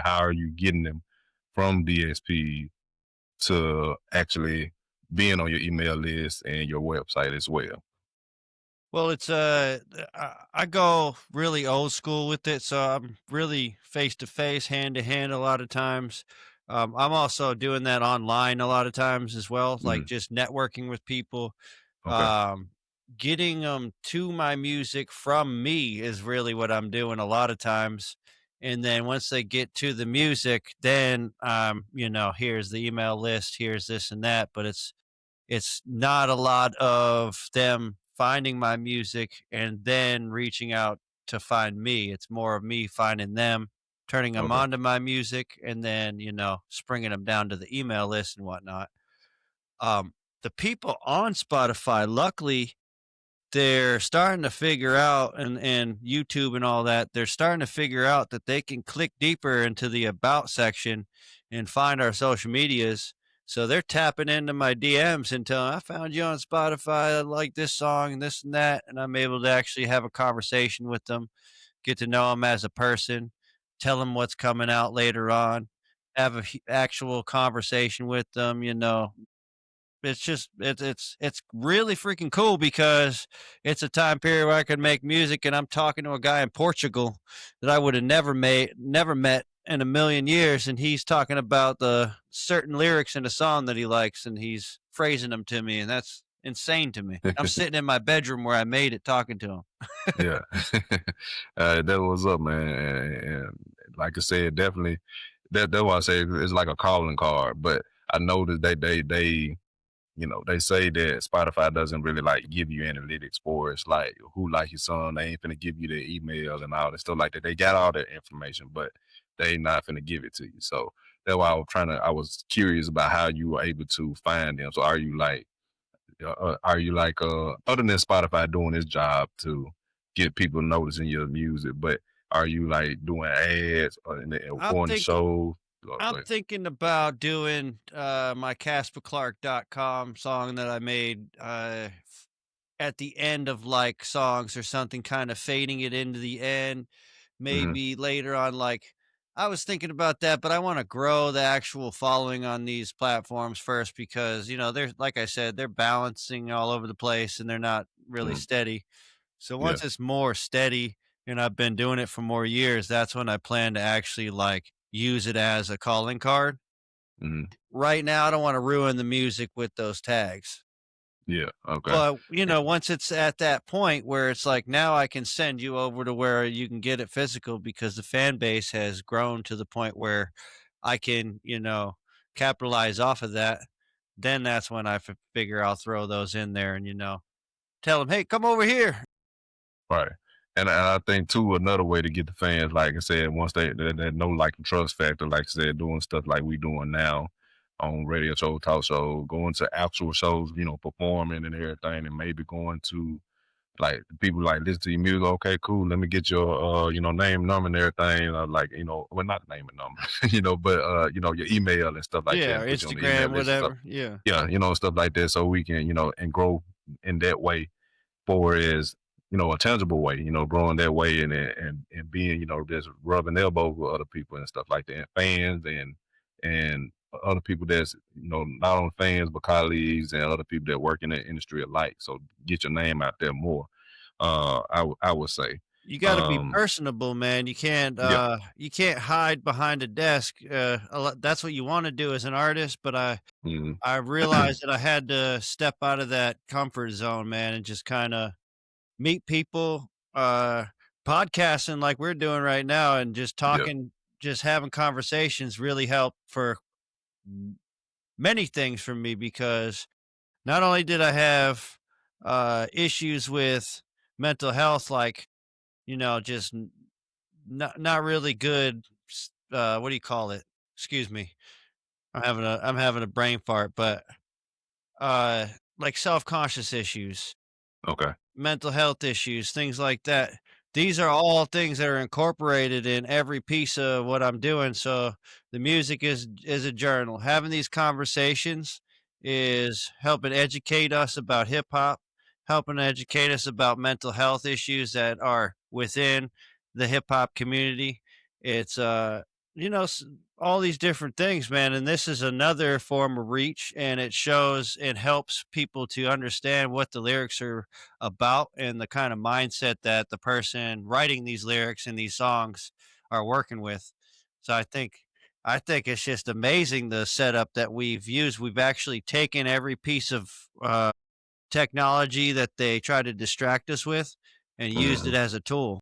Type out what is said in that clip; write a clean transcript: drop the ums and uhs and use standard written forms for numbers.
how are you getting them from DSP to actually being on your email list and your website as well? Well, it's I go really old school with it, so I'm really face to face, hand to hand a lot of times. I'm also doing that online a lot of times as well, like Mm, just networking with people. okay, Um, Getting them to my music from me is really what I'm doing a lot of times. And then once they get to the music, then here's the email list, here's this and that, but it's not a lot of them finding my music and then reaching out to find me. It's more of me finding them, turning them okay, onto my music, and then, springing them down to the email list and whatnot. The people on Spotify, luckily, they're starting to figure out, and YouTube and all that, they're starting to figure out that they can click deeper into the about section and find our social medias. So they're tapping into my DMs and telling, I found you on Spotify. I like this song and this and that. And I'm able to actually have a conversation with them, get to know them as a person, tell them what's coming out later on, have a actual conversation with them, it's just it's really freaking cool because it's a time period where I could make music, and I'm talking to a guy in Portugal that I would have never met in a million years, and he's talking about the certain lyrics in a song that he likes, and he's phrasing them to me, and that's insane to me. I'm sitting in my bedroom where I made it talking to him. yeah. That was up, man. And like I said, definitely that's why I say it's like a calling card. But I know that they they say that Spotify doesn't really like give you analytics for it. It's like who like your song, they ain't finna give you their email and all that stuff like that. They got all that information, but they not finna give it to you. So that's why I was curious about how you were able to find them. So are you like other than Spotify doing its job to get people noticing your music, but are you like doing ads or I'm going to thinking shows? I'm thinking about doing my CasperClark.com song that I made at the end of like songs or something, kind of fading it into the end. Mm-hmm. Maybe later on, like I was thinking about that, but I want to grow the actual following on these platforms first because, they're, like I said, they're balancing all over the place and they're not really Hmm. steady. So Yeah. once it's more steady and I've been doing it for more years, that's when I plan to actually like use it as a calling card. Hmm. Right now, I don't want to ruin the music with those tags. Yeah. Okay. But, once it's at that point where it's like, now I can send you over to where you can get it physical because the fan base has grown to the point where I can, capitalize off of that. Then that's when I figure I'll throw those in there and, tell them, hey, come over here. Right. And I think too another way to get the fans, like I said, once they know like and trust factor, like I said, doing stuff like we doing now on radio show, talk show, going to actual shows, performing and everything, and maybe going to like people like listen to your music. Okay, cool. Let me get your name, number, and everything. Like well, not name and number, but your email and stuff like that, Yeah, or and put you on the email Instagram, list and stuff. whatever. Yeah. Yeah, stuff like that, so we can and grow in that way for is a tangible way, growing that way and being, just rubbing elbows with other people and stuff like that, and fans and other people that's not only fans but colleagues and other people that work in the industry alike. So get your name out there more. I would say, You gotta be um, personable, man. yeah, You can't hide behind a desk. That's what you wanna do as an artist, but mhm, I realized that I had to step out of that comfort zone, man, and just kinda meet people, podcasting like we're doing right now and just yeah, talking, just having conversations really help for m many things for me because not only did I have, issues with mental health, like, just not really good. What do you call it? Excuse me. I'm having a brain fart, but like self conscious issues, okay, mental health issues, things like that. These are all things that are incorporated in every piece of what I'm doing. So the music is a journal. Having these conversations is helping educate us about hip hop, helping educate us about mental health issues that are within the hip hop community. It's you know, all these different things, man. And this is another form of reach, and it shows and helps people to understand what the lyrics are about and the kind of mindset that the person writing these lyrics and these songs are working with. So I think it's just amazing the setup that we've used. We've actually taken every piece of technology that they try to distract us with and used it Mhm. as a tool.